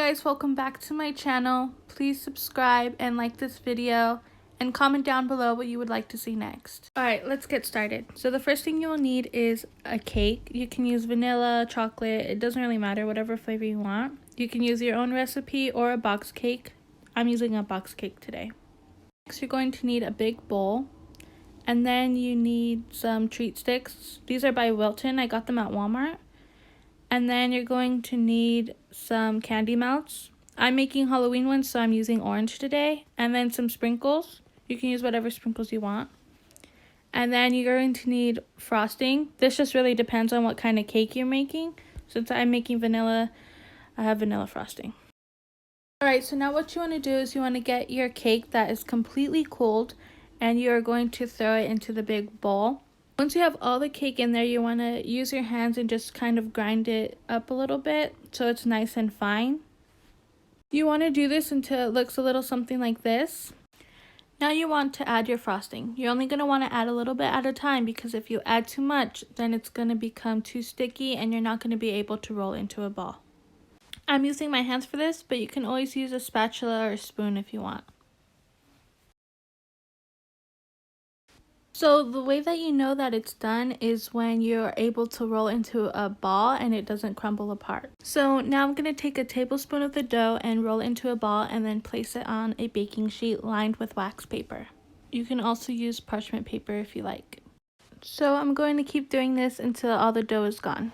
guys, welcome back to my channel. Please subscribe and like this video and comment down below what you would like to see next. Alright, let's get started. So the first thing you will need is a cake. You can use vanilla, chocolate, it doesn't really matter, whatever flavor you want. You can use your own recipe or a box cake. I'm using a box cake today. Next, you're going to need a big bowl. And then you need some treat sticks. These are by Wilton. I got them at Walmart. And then you're going to need some candy melts. I'm making Halloween ones, so I'm using orange today. And then some sprinkles. You can use whatever sprinkles you want. And then you're going to need frosting. This just really depends on what kind of cake you're making. Since I'm making vanilla, I have vanilla frosting. Alright, so now what you want to do is you want to get your cake that is completely cooled. And you're going to throw it into the big bowl. Once you have all the cake in there, you want to use your hands and just kind of grind it up a little bit so it's nice and fine. You want to do this until it looks a little something like this. Now you want to add your frosting. You're only going to want to add a little bit at a time because if you add too much, then it's going to become too sticky and you're not going to be able to roll into a ball. I'm using my hands for this, but you can always use a spatula or a spoon if you want. So the way that you know that it's done is when you're able to roll into a ball and it doesn't crumble apart. So now I'm going to take a tablespoon of the dough and roll into a ball and then place it on a baking sheet lined with wax paper. You can also use parchment paper if you like. So I'm going to keep doing this until all the dough is gone.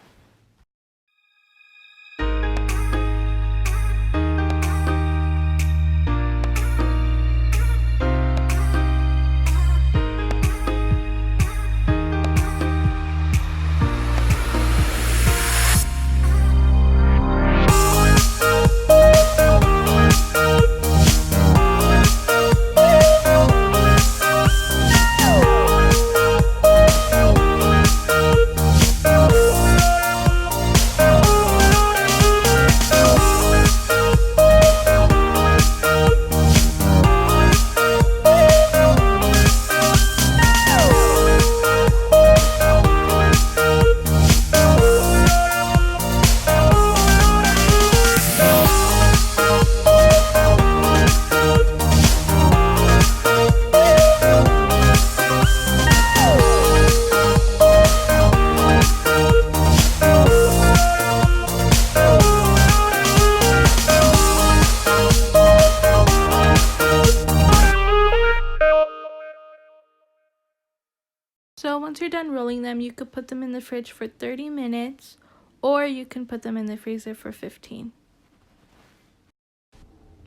So once you're done rolling them, you could put them in the fridge for 30 minutes or you can put them in the freezer for 15.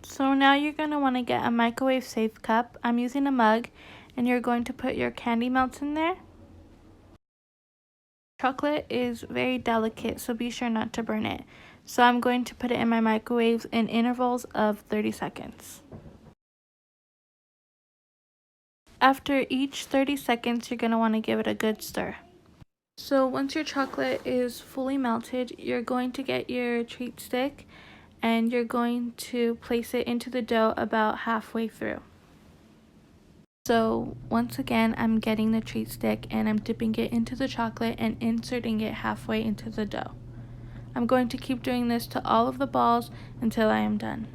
So now you're going to want to get a microwave safe cup. I'm using a mug and you're going to put your candy melts in there. Chocolate is very delicate, so be sure not to burn it. So I'm going to put it in my microwave in intervals of 30 seconds. After each 30 seconds, you're going to want to give it a good stir. So once your chocolate is fully melted, you're going to get your treat stick and you're going to place it into the dough about halfway through. So once again, I'm getting the treat stick and I'm dipping it into the chocolate and inserting it halfway into the dough. I'm going to keep doing this to all of the balls until I am done.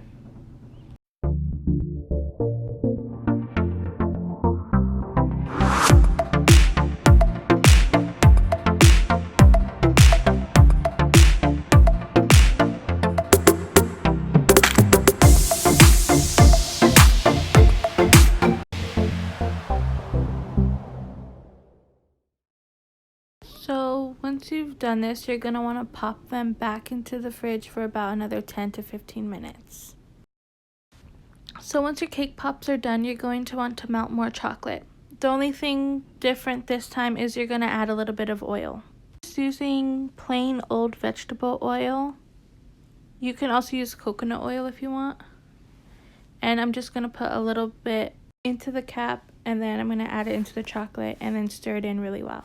So once you've done this, you're going to want to pop them back into the fridge for about another 10 to 15 minutes. So once your cake pops are done, you're going to want to melt more chocolate. The only thing different this time is you're going to add a little bit of oil. Just using plain old vegetable oil. You can also use coconut oil if you want. And I'm just going to put a little bit into the cap and then I'm going to add it into the chocolate and then stir it in really well.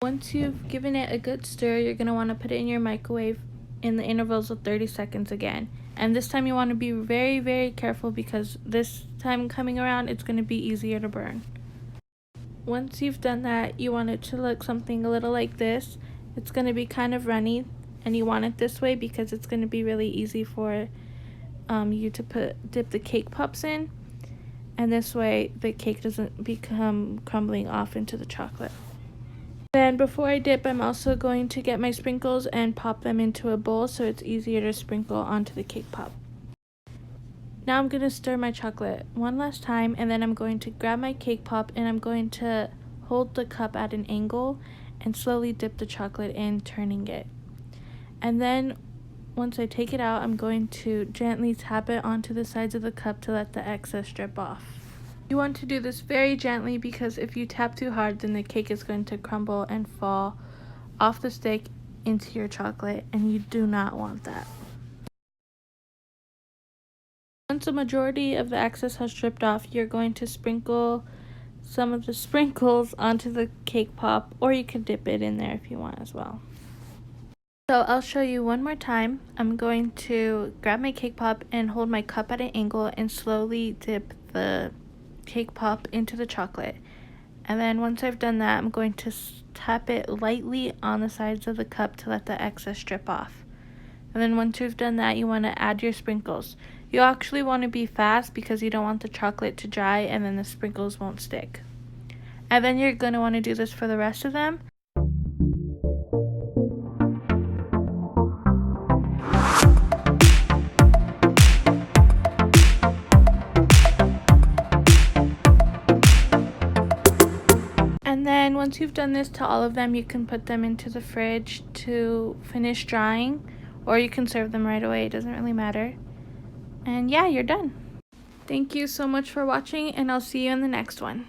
Once you've given it a good stir, you're going to want to put it in your microwave in the intervals of 30 seconds again. And this time you want to be very, very careful because this time coming around, it's going to be easier to burn. Once you've done that, you want it to look something a little like this. It's going to be kind of runny and you want it this way because it's going to be really easy for you to dip the cake pops in, and this way the cake doesn't become crumbling off into the chocolate. Then before I dip, I'm also going to get my sprinkles and pop them into a bowl so it's easier to sprinkle onto the cake pop. Now I'm going to stir my chocolate one last time, and then I'm going to grab my cake pop and I'm going to hold the cup at an angle and slowly dip the chocolate in, turning it. And then once I take it out, I'm going to gently tap it onto the sides of the cup to let the excess drip off. You want to do this very gently because if you tap too hard, then the cake is going to crumble and fall off the stick into your chocolate, and you do not want that. Once the majority of the excess has dripped off, you're going to sprinkle some of the sprinkles onto the cake pop, or you can dip it in there if you want as well. So I'll show you one more time. I'm going to grab my cake pop and hold my cup at an angle and slowly dip the cake pop into the chocolate. And then once I've done that, I'm going to tap it lightly on the sides of the cup to let the excess drip off. And then once you've done that, you want to add your sprinkles. You actually want to be fast because you don't want the chocolate to dry and then the sprinkles won't stick. And then you're going to want to do this for the rest of them. And then once you've done this to all of them, you can put them into the fridge to finish drying, or you can serve them right away. It doesn't really matter. And yeah, you're done. Thank you so much for watching, and I'll see you in the next one.